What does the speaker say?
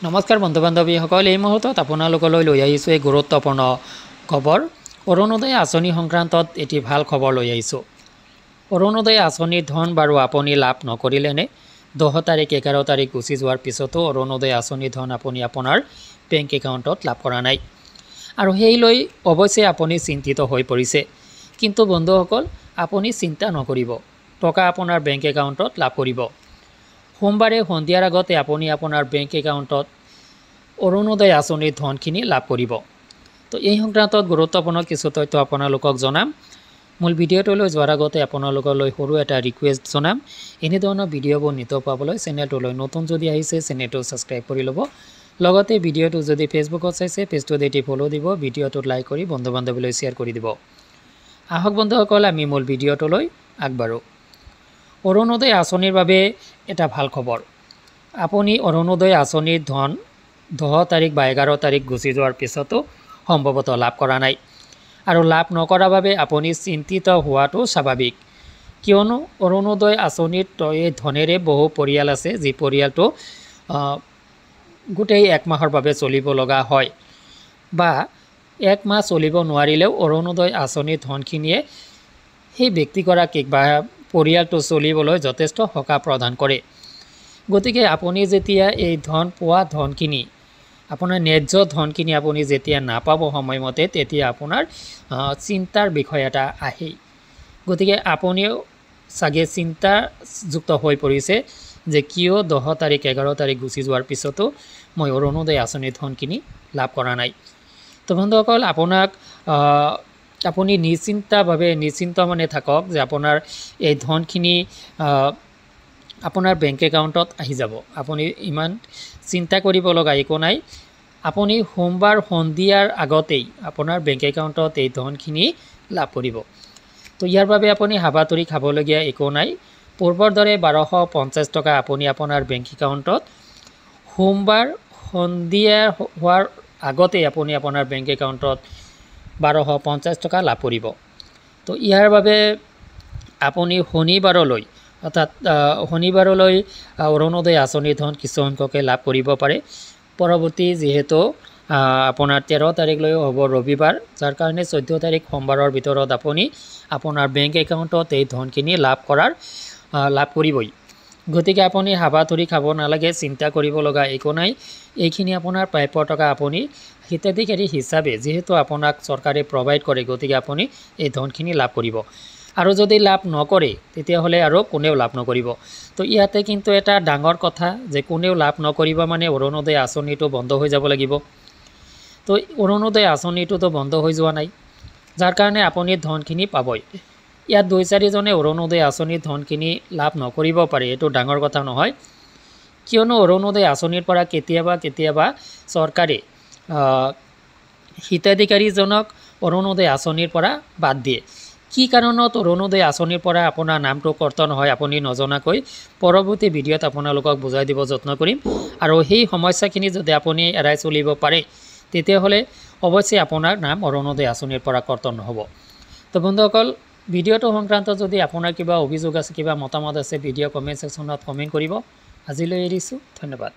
নমস্কাৰ বন্ধু বান্ধৱীসকল, এই মুহূৰ্তত আপোনালোকলৈ লৈ আহিছোঁ এক গুৰুত্বপূৰ্ণ খবৰ। অৰুণোদয় আঁচনি সংক্ৰান্তত এটি ভাল খবৰ লৈ আহিছোঁ। অৰুণোদয় আঁচনিৰ ধন বাৰু আপুনি লাভ নকৰিলেনে 10 তাৰিখ 11 তাৰিখ গুচি যোৱাৰ পিছতো অৰুণোদয় আঁচনিৰ ধন আপুনি আপোনাৰ বেংক একাউণ্টত লাভ কৰা নাই আৰু সেই লৈ অৱশ্যে আপুনি চিন্তিত হৈ পৰিছে। কিন্তু বন্ধুসকল, আপুনি চিন্তা নকৰিব, টকা আপোনাৰ বেংক একাউণ্টত লাভ কৰিব। সোমবাৰে সন্ধিয়াৰ আগতে আপুনি আপোনাৰ বেংক একাউণ্টত অৰুণোদয় আঁচনিৰ ধনখিনি লাভ কৰিব। তো এই সংক্ৰান্তত গুৰুত্বপূৰ্ণ কিছু তথ্য আপোনালোকক জনাম। মূল ভিডিঅ'টোলৈ যোৱাৰ আগতে আপোনালোকলৈ সৰু এটা ৰিকুৱেষ্ট জনাম, এনেধৰণৰ ভিডিঅ'বোৰ নিতৌ পাবলৈ চেনেলটোলৈ নতুন যদি আহিছে চেনেলটো ছাবস্ক্ৰাইব কৰি ল'ব। লগতে ভিডিঅ'টো যদি ফেচবুকত চাইছে পেজটোত এটি ফ'ল' দিব, ভিডিঅ'টোত লাইক কৰি বন্ধু বান্ধৱীলৈ শ্বেয়াৰ কৰি দিব। আহক বন্ধুসকল, আমি মূল ভিডিঅ'টোলৈ আগবাঢ়োঁ। অৰুণোদয় আঁচনিৰ বাবে এটা ভাল খবৰ। আপুনি অৰুণোদয় আঁচনিৰ ধন 10 তাৰিখ বা 11 তাৰিখ গুচি যোৱাৰ পিছতো সম্ভৱতঃ লাভ কৰা নাই আৰু লাভ নকৰাৰ বাবে আপুনি চিন্তিত হোৱাটো স্বাভাৱিক। কিয়নো অৰুণোদয় আঁচনিৰ এই ধনেৰে বহু পৰিয়াল আছে যি পৰিয়ালটো গোটেই 1 মাহৰ বাবে চলিব লগা হয় বা 1 মাহ চলিব নোৱাৰিলেও অৰুণোদয় আঁচনিৰ ধনখিনিয়ে সেই ব্যক্তিগৰাকীক বা পৰিয়ালটো চলিবলৈ যথেষ্ট সকাহ প্ৰদান কৰে। গতিকে আপুনি যেতিয়া এই ধন পোৱা ধনখিনি, আপোনাৰ ন্যায্য ধনখিনি আপুনি যেতিয়া নাপাব সময়মতে, তেতিয়া আপোনাৰ চিন্তাৰ বিষয় এটা আহে। গতিকে আপুনিও চাগে চিন্তাযুক্ত হৈ পৰিছে যে কিয় 10 তাৰিখ 11 তাৰিখ গুচি যোৱাৰ পিছতো মই অৰুণোদয় আঁচনিৰ ধনখিনি লাভ কৰা নাই। তো বন্ধুসকল, আপুনি নিশ্চিন্ত মানে থাকক যে আপোনাৰ এই ধনখিনি আপোনাৰ বেংক একাউণ্টত আহি যাব। আপুনি ইমান চিন্তা কৰিব লগা একো নাই। আপুনি সোমবাৰ সন্ধিয়াৰ আগতেই আপোনাৰ বেংক একাউণ্টত এই ধনখিনি লাভ কৰিব। তো ইয়াৰ বাবে আপুনি হাবাথুৰি খাবলগীয়া একো নাই। পূৰ্বৰ দৰে 1250 টকা আপুনি আপোনাৰ বেংক একাউণ্টত সোমবাৰ সন্ধিয়া হোৱাৰ আগতেই আপুনি আপোনাৰ বেংক একাউণ্টত 1250 টকা লাভ কৰিব। তো ইয়াৰ বাবে আপুনি শনিবাৰলৈ অৰুণোদয় আঁচনিৰ ধন কিছু সংখ্যকে লাভ কৰিব পাৰে। পৰৱৰ্তী যিহেতু আপোনাৰ 13 তাৰিখলৈ হ'ব ৰবিবাৰ, যাৰ কাৰণে 14 তাৰিখ সোমবাৰৰ ভিতৰত আপুনি আপোনাৰ বেংক একাউণ্টত এই ধনখিনি লাভ কৰিবই। গতিকে আপুনি হাবাথুৰি খাব নালাগে, চিন্তা কৰিব লগা একো নাই। এইখিনি আপোনাৰ প্ৰাপ্য টকা আপুনি হিতাধিকাৰী হিচাপে যিহেতু আপোনাক চৰকাৰে প্ৰভাইড কৰে, গতিকে আপুনি এই ধনখিনি লাভ কৰিব। আৰু যদি লাভ নকৰে তেতিয়াহ'লে আৰু কোনেও লাভ নকৰিব। তো ইয়াতে কিন্তু এটা ডাঙৰ কথা যে কোনেও লাভ নকৰিব মানে অৰুণোদয় আঁচনিটো বন্ধ হৈ যাব লাগিব। তো অৰুণোদয় আঁচনিটোতো বন্ধ হৈ যোৱা নাই, যাৰ কাৰণে আপুনি ধনখিনি পাবই। ইয়াত 2-4 জনে অৰুণোদয় আঁচনিৰ ধনখিনি লাভ নকৰিব পাৰে, এইটো ডাঙৰ কথা নহয়। কিয়নো অৰুণোদয় আঁচনিৰ পৰা কেতিয়াবা চৰকাৰে হিতাধিকাৰীজনক অৰুণোদয় আঁচনিৰ পৰা বাদ দিয়ে। কি কাৰণত অৰুণোদয় আঁচনিৰ পৰা আপোনাৰ নামটো কৰ্তন হয় আপুনি নজনাকৈ পৰৱৰ্তী ভিডিঅ'ত আপোনালোকক বুজাই দিব যত্ন কৰিম। আৰু সেই সমস্যাখিনি যদি আপুনি এৰাই চলিব পাৰে তেতিয়াহ'লে অৱশ্যে আপোনাৰ নাম অৰুণোদয় আঁচনিৰ পৰা কৰ্তন নহ'ব। তো বন্ধুসকল, ভিডিঅ'টো সংক্ৰান্তত যদি আপোনাৰ কিবা অভিযোগ আছে, কিবা মতামত আছে, ভিডিঅ' কমেণ্ট ছেকশ্যনত কমেণ্ট কৰিব। আজিলৈ এৰিছোঁ, ধন্যবাদ।